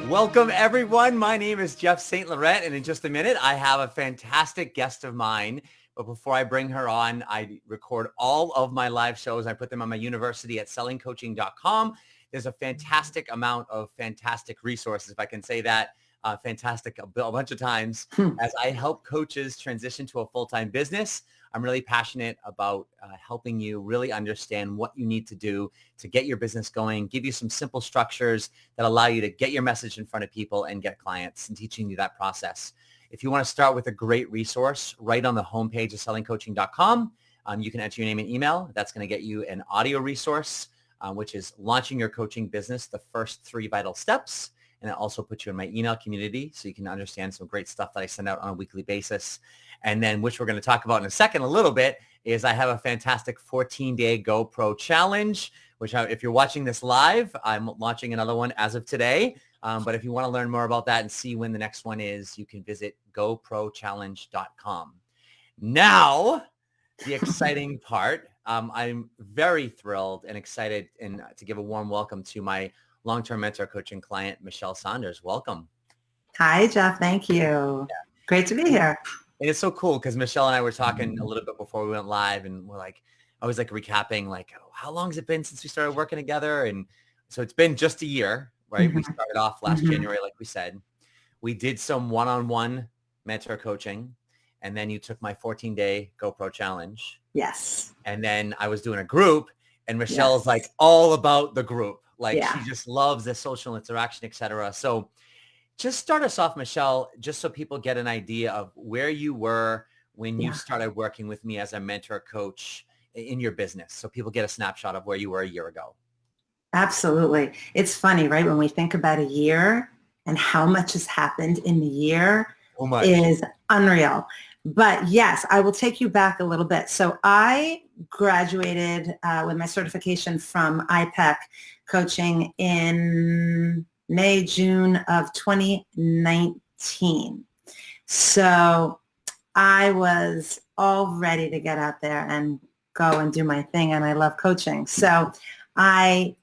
Welcome, everyone. My name is Jeff St Laurent, and in just a minute, I have a fantastic guest of mine. But before I bring her on, I record all of my live shows. I put them on my university at sellingcoaching.com. There's a fantastic amount of fantastic resources, if I can say that, fantastic a bunch of times, as I help coaches transition to a full-time business. I'm really passionate about helping you really understand what you need to do to get your business going, give you some simple structures that allow you to get your message in front of people and get clients, and teaching you that process. If you want to start with a great resource, right on the homepage of sellingcoaching.com, you can enter your name and email. That's going to get you an audio resource, which is launching your coaching business, the first 3 vital steps. And it also puts you in my email community so you can understand some great stuff that I send out on a weekly basis. And then, which we're going to talk about in a second a little bit, is I have a fantastic 14-day GoPro challenge, which if you're watching this live, I'm launching another one as of today. But if you want to learn more about that and see when the next one is, you can visit GoProChallenge.com. Now, the exciting part. I'm very thrilled and excited to give a warm welcome to my long-term mentor coaching client, Michele Saunders. Welcome. Hi, Jeff. Thank you. Yeah. Great to be here. And it's so cool because Michele and I were talking a little bit before we went live, and I was recapping, how long has it been since we started working together? And so it's been just a year, right? Mm-hmm. We started off last January, like we said. We did some one-on-one mentor coaching, and then you took my 14-day GoPro challenge. Yes. And then I was doing a group, and Michelle's all about the group. She just loves the social interaction, et cetera. So just start us off, Michele, just so people get an idea of where you were when you started working with me as a mentor coach in your business, so people get a snapshot of where you were a year ago. Absolutely. It's funny, right? When we think about a year and how much has happened in the year is unreal. But yes, I will take you back a little bit. So I graduated with my certification from IPEC coaching in May, June of 2019. So I was all ready to get out there and go and do my thing, and I love coaching. So I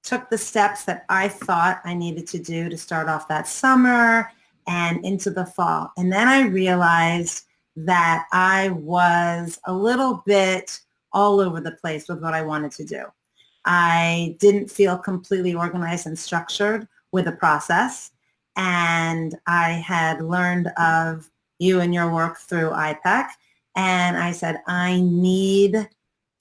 took the steps that I thought I needed to do to start off that summer and into the fall. And then I realized that I was a little bit all over the place with what I wanted to do. I didn't feel completely organized and structured with a process. And I had learned of you and your work through IPEC. And I said, I need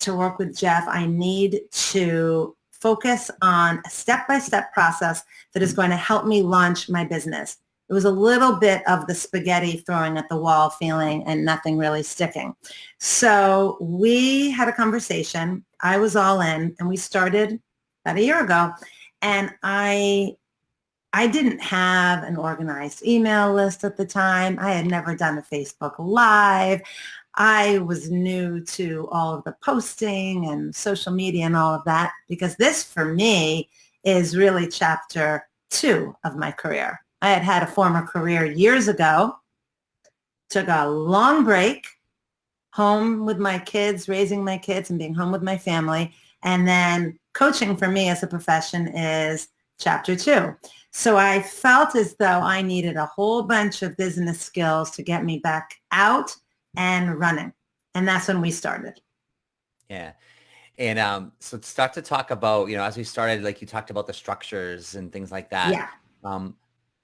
to work with Jeff. I need to focus on a step-by-step process that is going to help me launch my business. It was a little bit of the spaghetti throwing at the wall feeling and nothing really sticking. So we had a conversation. I was all in, and we started about a year ago. And I didn't have an organized email list at the time. I had never done a Facebook Live. I was new to all of the posting and social media and all of that, because this for me is really chapter 2 of my career. I had had a former career years ago, took a long break, home with my kids, raising my kids and being home with my family. And then coaching for me as a profession is chapter 2. So I felt as though I needed a whole bunch of business skills to get me back out and running. And that's when we started. Yeah. And so start to talk about, as we started, you talked about the structures and things like that. Yeah.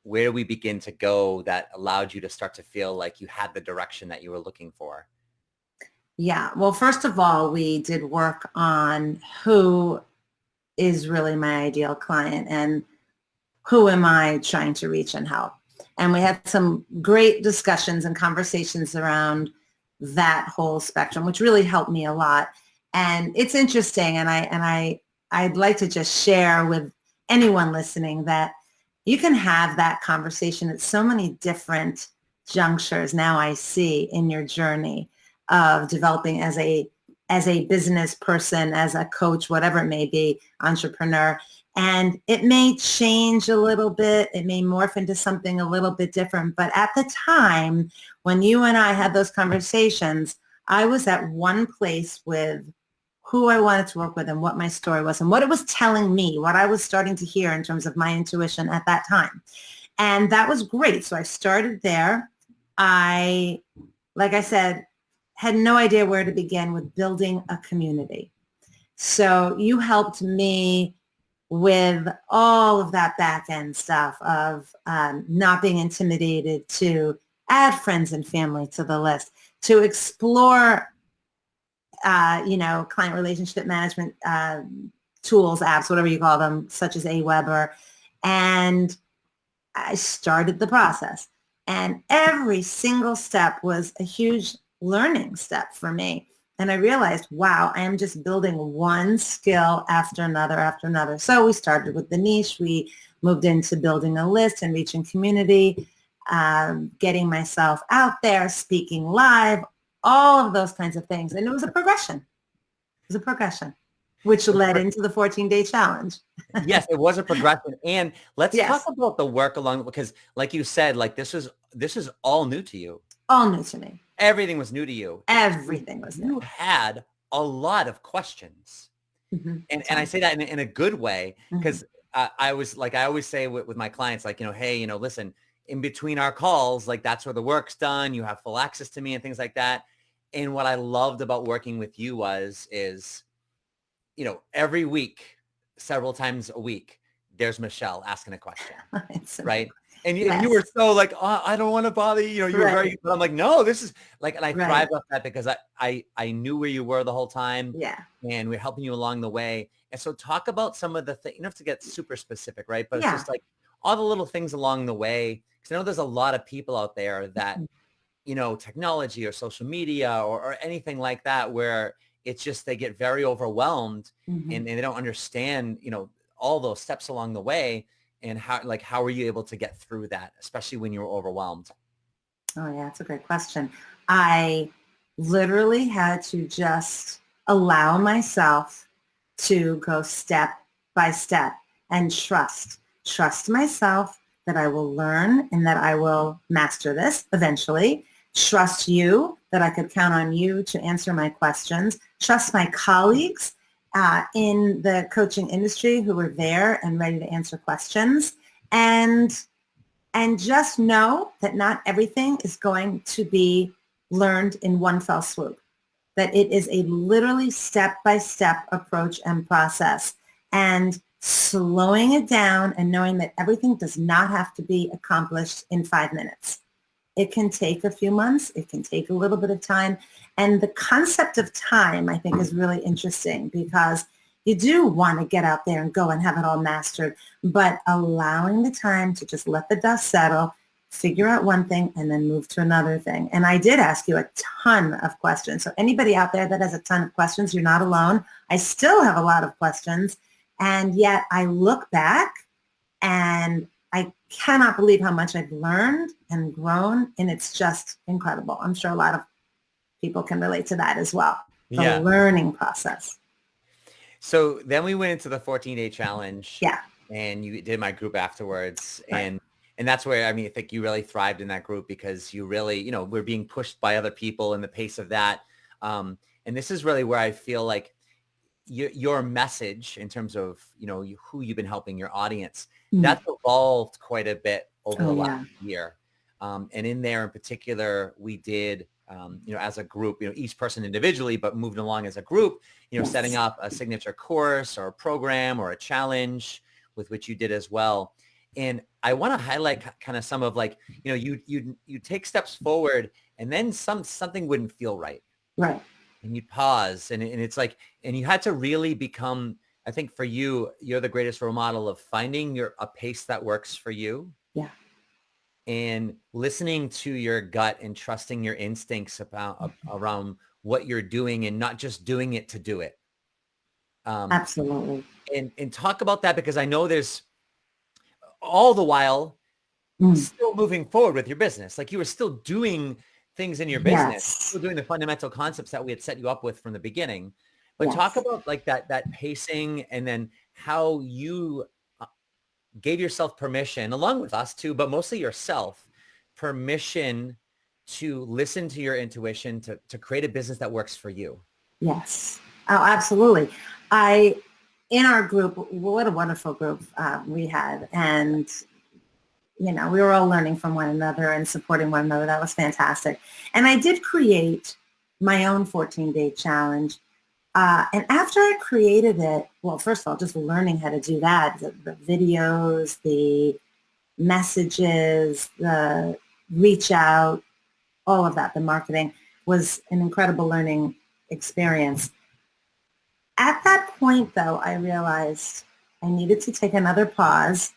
Where do we begin to go that allowed you to start to feel like you had the direction that you were looking for? Yeah. Well, first of all, we did work on who is really my ideal client and who am I trying to reach and help. And we had some great discussions and conversations around that whole spectrum, which really helped me a lot. And it's interesting. And I'd like to just share with anyone listening that you can have that conversation at so many different junctures now I see in your journey of developing as a business person, as a coach, whatever it may be, entrepreneur. And it may change a little bit. It may morph into something a little bit different. But at the time when you and I had those conversations, I was at one place with who I wanted to work with and what my story was and what it was telling me, what I was starting to hear in terms of my intuition at that time. And that was great. So I started there. Like I said, had no idea where to begin with building a community. So you helped me with all of that back end stuff of not being intimidated to add friends and family to the list, to explore, client relationship management tools, apps, whatever you call them, such as Aweber. And I started the process. And every single step was a huge learning step for me. And I realized, wow, I am just building one skill after another after another. So we started with the niche. We moved into building a list and reaching community, getting myself out there, speaking live, all of those kinds of things. And it was a progression. It was a progression, which led into the 14-day challenge. Yes, it was a progression. And let's talk about the work along, because like you said, like this is all new to you. All new to me. Everything was new to you. Everything was new. You had a lot of questions. Mm-hmm. And I say that in a good way, because I always say with my clients, like, hey, listen, in between our calls, like that's where the work's done. You have full access to me and things like that. And what I loved about working with you is, every week, several times a week, there's Michele asking a question, right? And you were so like, oh, I don't want to bother you. You were very, but I'm like, no, this is like, and I thrived off that because I knew where you were the whole time. Yeah. And we're helping you along the way. And so talk about some of the things, you don't have to get super specific, right? But it's just like all the little things along the way. Because I know there's a lot of people out there that, technology or social media or anything like that, where it's just, they get very overwhelmed and they don't understand, all those steps along the way. And how were you able to get through that, especially when you were overwhelmed? Oh, yeah, that's a great question. I literally had to just allow myself to go step by step and trust myself that I will learn and that I will master this eventually. Trust you that I could count on you to answer my questions. Trust my colleagues in the coaching industry who were there and ready to answer questions, and just know that not everything is going to be learned in one fell swoop, that it is a literally step-by-step approach and process, and slowing it down and knowing that everything does not have to be accomplished in 5 minutes. It can take a few months. It can take a little bit of time. And the concept of time, I think, is really interesting because you do want to get out there and go and have it all mastered, but allowing the time to just let the dust settle, figure out one thing, and then move to another thing. And I did ask you a ton of questions. So anybody out there that has a ton of questions, you're not alone. I still have a lot of questions. And yet I look back and I cannot believe how much I've learned and grown, and it's just incredible. I'm sure a lot of people can relate to that as well. The learning process. So then we went into the 14-day challenge. Yeah. And you did my group afterwards. Right. And that's where, I think you really thrived in that group because you really, we're being pushed by other people and the pace of that. And this is really where I feel like your message in terms of, who you've been helping, your audience, that's evolved quite a bit over the last year. And in there in particular, we did, as a group, each person individually, but moving along as a group, setting up a signature course or a program or a challenge with which you did as well. And I want to highlight kind of some of like, you take steps forward and then something wouldn't feel right. Right. And you'd pause and it's like, and you had to really become, I think for you, you're the greatest role model of finding a pace that works for you. Yeah. And listening to your gut and trusting your instincts around what you're doing and not just doing it to do it. Absolutely. And talk about that because I know there's all the while still moving forward with your business. Like you were still doing things in your business, still doing the fundamental concepts that we had set you up with from the beginning. But talk about like that pacing and then how you gave yourself permission, along with us too, but mostly yourself, permission to listen to your intuition, to create a business that works for you. Yes. Oh, absolutely. In our group, what a wonderful group we had. And, we were all learning from one another and supporting one another. That was fantastic. And I did create my own 14-day challenge. And after I created it, well, first of all, just learning how to do that, the videos, the messages, the reach out, all of that, the marketing was an incredible learning experience. At that point, though, I realized I needed to take another pause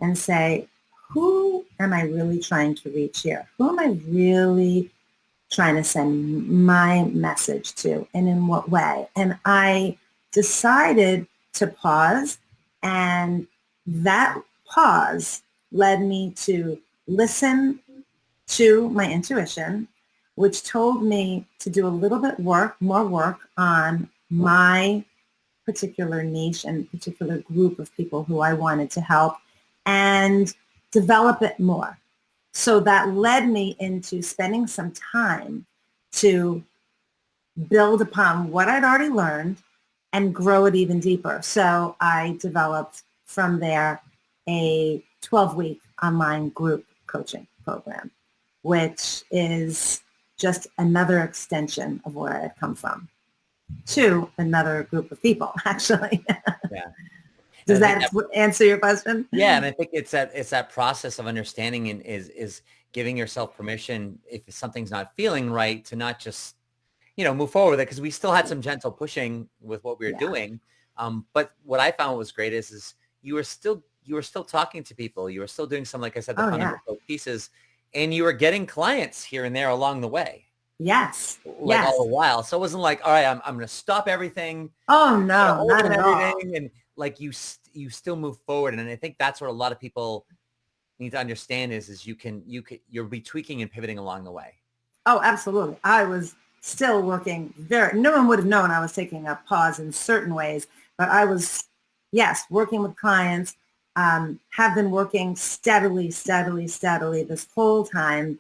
and say, who am I really trying to reach here? Who am I really trying to send my message to, and in what way? And I decided to pause, and that pause led me to listen to my intuition, which told me to do a little bit more work on my particular niche and particular group of people who I wanted to help, and develop it more. So that led me into spending some time to build upon what I'd already learned and grow it even deeper. So I developed from there a 12-week online group coaching program, which is just another extension of where I had come from to another group of people, actually. Yeah. Does that answer your question? Yeah, and I think it's that process of understanding and is giving yourself permission if something's not feeling right to not just move forward with it, because we still had some gentle pushing with what we were doing. But what I found was great is you were still talking to people, you were still doing some, like I said, the fundamental pieces, and you were getting clients here and there along the way. Yes. All the while. So it wasn't like, all right, I'm going to stop everything. Oh no, not at all. And like you still move forward. And I think that's what a lot of people need to understand is you're retweaking and pivoting along the way. Oh, absolutely. I was still working no one would have known I was taking a pause in certain ways, but I was, working with clients, have been working steadily this whole time.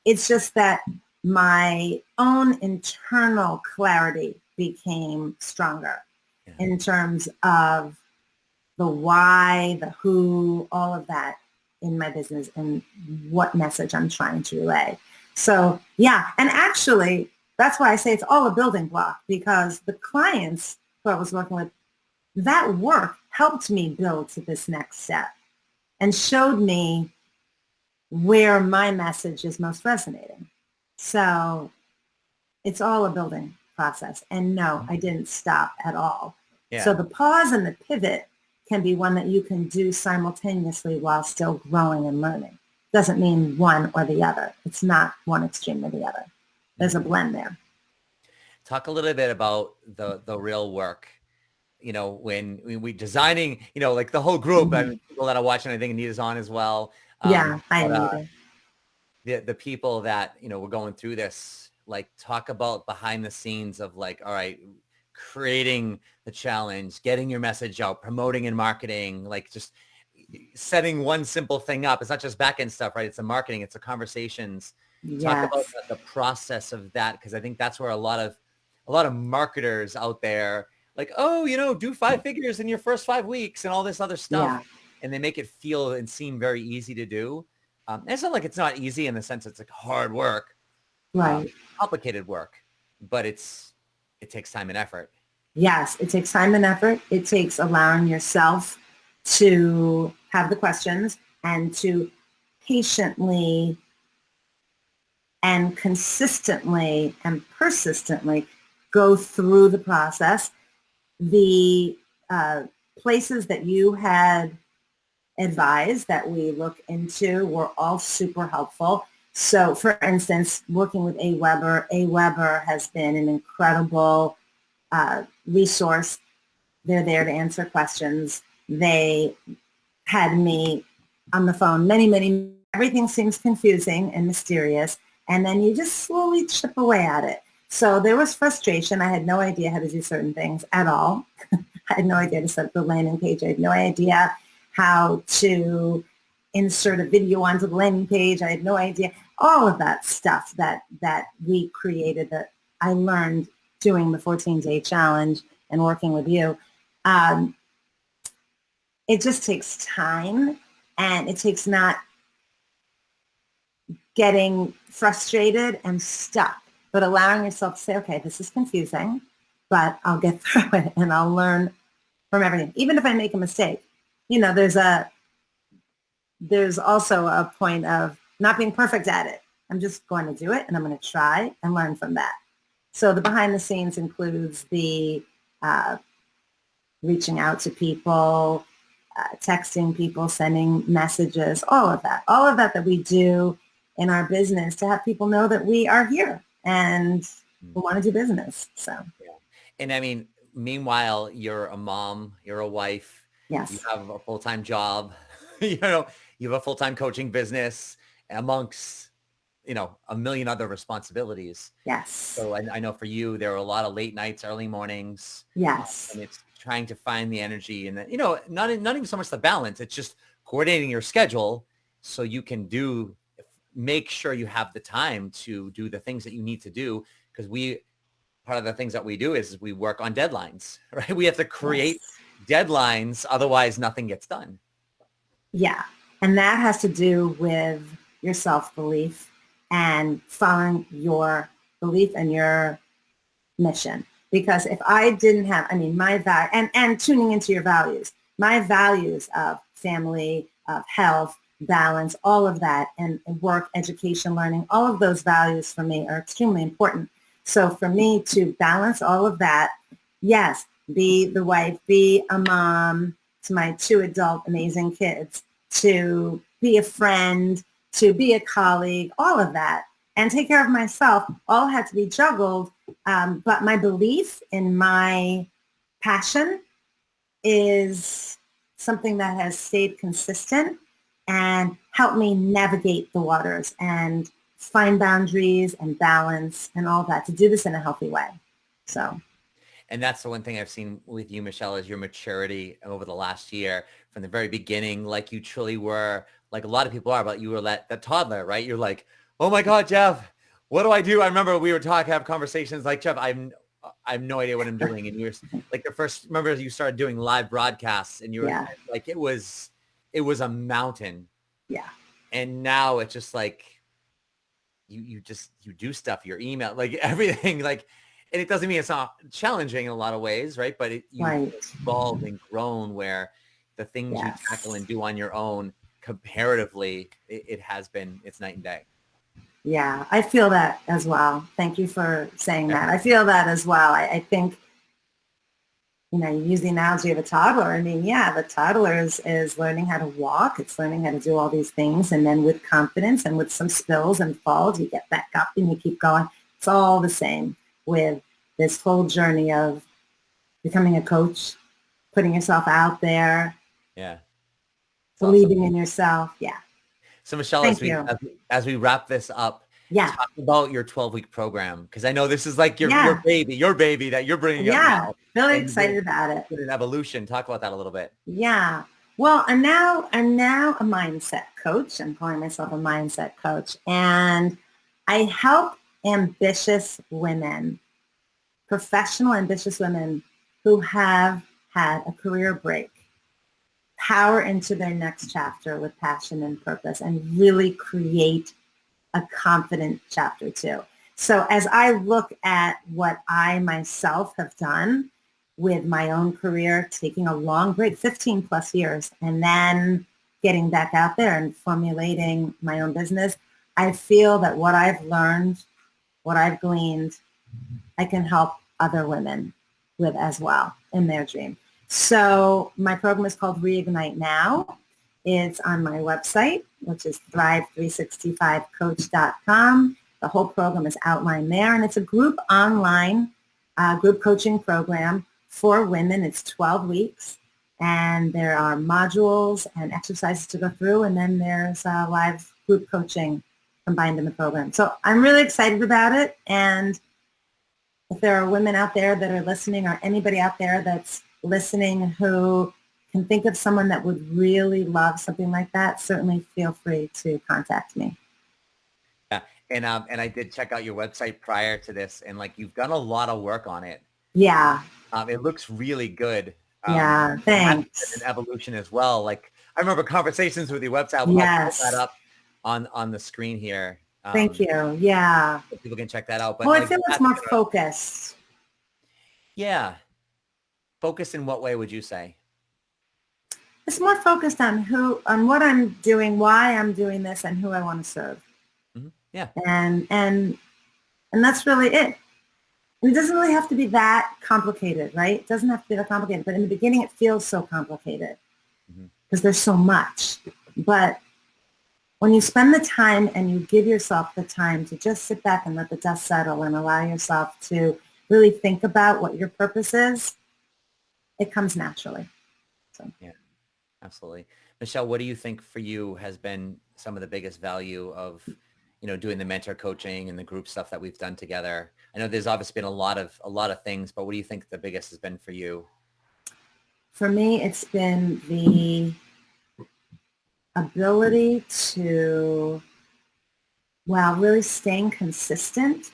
It's just that my own internal clarity became stronger in terms of the why, the who, all of that in my business and what message I'm trying to relay. So, and actually, that's why I say it's all a building block, because the clients who I was working with, that work helped me build to this next step and showed me where my message is most resonating. So it's all a building process. And no, I didn't stop at all. Yeah. So the pause and the pivot can be one that you can do simultaneously while still growing and learning. Doesn't mean one or the other. It's not one extreme or the other. There's a blend there. Talk a little bit about the real work. When we designing, like the whole group, I mean, people that are watching, I think Anita's on as well. Hi, Anita. The people that, were going through this, like talk about behind the scenes of like, all right, creating the challenge, getting your message out, promoting and marketing, like just setting one simple thing up. It's not just back end stuff, right? It's the marketing, it's the conversations. Yes. Talk about the process of that, because I think that's where a lot of marketers out there, like, do 5 figures in your first 5 weeks and all this other stuff. Yeah. And they make it feel and seem very easy to do. And it's not like it's not easy in the sense it's like hard work, right? Complicated work, but it takes time and effort. Yes, it takes time and effort. It takes allowing yourself to have the questions and to patiently and consistently and persistently go through the process. The places that you had advised that we look into were all super helpful. So for instance, working with AWeber has been an incredible resource. They're there to answer questions. They had me on the phone many, everything seems confusing and mysterious. And then you just slowly chip away at it. So there was frustration. I had no idea how to do certain things at all. I had no idea to set up the landing page. I had no idea how to insert a video onto the landing page. I had no idea. All of that stuff that we created, that I learned doing the 14-day challenge and working with you. It just takes time, and it takes not getting frustrated and stuck, but allowing yourself to say, okay, this is confusing, but I'll get through it and I'll learn from everything. Even if I make a mistake, there's also a point of not being perfect at it. I'm just going to do it, and I'm going to try and learn from that. So the behind the scenes includes the reaching out to people, texting people, sending messages, all of that we do in our business to have people know that we are here and we want to do business. So, yeah. And I mean, meanwhile, you're a mom, you're a wife, yes, you have a full-time job, you have a full-time coaching business amongst, a million other responsibilities. Yes. So I know for you, there are a lot of late nights, early mornings. Yes. And it's trying to find the energy and not even so much the balance. It's just coordinating your schedule so you can make sure you have the time to do the things that you need to do. Because part of the things that we do is we work on deadlines, right? We have to create deadlines. Otherwise nothing gets done. Yeah. And that has to do with your self-belief and following your belief and your mission. Because if I didn't have, my value, and tuning into your values, my values of family, of health, balance, all of that, and work, education, learning, all of those values for me are extremely important. So for me to balance all of that, yes, be the wife, be a mom to my 2 adult amazing kids, to be a friend, to be a colleague, all of that, and take care of myself, all had to be juggled. But my belief in my passion is something that has stayed consistent and helped me navigate the waters and find boundaries and balance and all that, to do this in a healthy way. So. And that's the one thing I've seen with you, Michele, is your maturity over the last year from the very beginning. Like you truly were, like a lot of people are, but you were that toddler, right? You're like, oh my God, Jeff, what do I do? I remember we were have conversations like, Jeff, I have no idea what I'm doing. And you were like remember you started doing live broadcasts and you were like, it was a mountain. Yeah. And now it's just like, you do stuff, your email, like everything, like, and it doesn't mean it's not challenging in a lot of ways, right? But you've evolved and grown where the things you tackle and do on your own, comparatively, it's night and day. Yeah, I feel that as well. Thank you for saying that. I feel that as well. I think, you use the analogy of a toddler. The toddler is learning how to walk. It's learning how to do all these things. And then with confidence and with some spills and falls, you get back up and you keep going. It's all the same with this whole journey of becoming a coach, putting yourself out there. Yeah. Believing in yourself. Yeah. So Michele, as we wrap this up, talk about your 12-week program, because I know this is like your baby that you're bringing up now. Really excited about it. An evolution. Talk about that a little bit. Yeah. Well, I'm now a mindset coach. I'm calling myself a mindset coach. And I help ambitious women, professional ambitious women who have had a career break, power into their next chapter with passion and purpose, and really create a confident chapter too. So as I look at what I myself have done with my own career, taking a long break, 15 plus years, and then getting back out there and formulating my own business, I feel that what I've learned, what I've gleaned, I can help other women with as well in their dream. So my program is called Reignite Now. It's on my website, which is thrive365coach.com. The whole program is outlined there, and it's a group online group coaching program for women. It's 12 weeks, and there are modules and exercises to go through, and then there's live group coaching combined in the program. So I'm really excited about it, and if there are women out there that are listening, or anybody out there that's listening who can think of someone that would really love something like that, certainly feel free to contact me. Yeah. And I did check out your website prior to this, and like you've done a lot of work on it. Yeah. It looks really good. Yeah. Thanks. An evolution as well. Like I remember conversations with your website. I'll Yes. put that up on the screen here. Thank you. Yeah. So people can check that out. But Well, I like, feel it's more focused. Yeah. Focused in what way would you say? It's more focused on what I'm doing, why I'm doing this, and who I want to serve. Mm-hmm. Yeah. And that's really it. And it doesn't really have to be that complicated, right? It doesn't have to be that complicated. But in the beginning, it feels so complicated because there's so much. But when you spend the time and you give yourself the time to just sit back and let the dust settle and allow yourself to really think about what your purpose is, it comes naturally. So. Yeah, absolutely. Michele, what do you think for you has been some of the biggest value of, doing the mentor coaching and the group stuff that we've done together? I know there's obviously been a lot of things, but what do you think the biggest has been for you? For me, it's been the ability to, really staying consistent,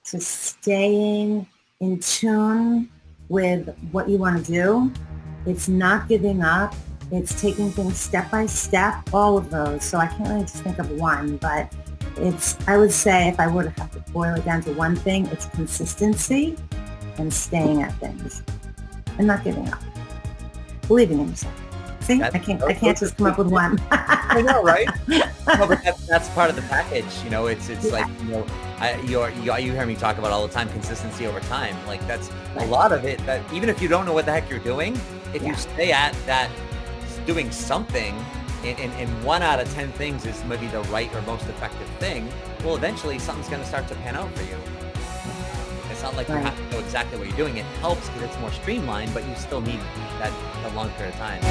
to staying in tune with what you want to do. It's not giving up. It's taking things step by step, all of those. So I can't really just think of one, but I would say if I were to have to boil it down to one thing, it's consistency and staying at things and not giving up. Believing in yourself. See, I can't just come up with one. I know, right? No, but that's part of the package. It's like, you hear me talk about all the time, consistency over time. Like that's a lot of it, that even if you don't know what the heck you're doing, if you stay at that, doing something, and 1 out of 10 things is maybe the right or most effective thing, well, eventually something's going to start to pan out for you. It's not like you have to know exactly what you're doing. It helps because it's more streamlined, but you still need that a long period of time.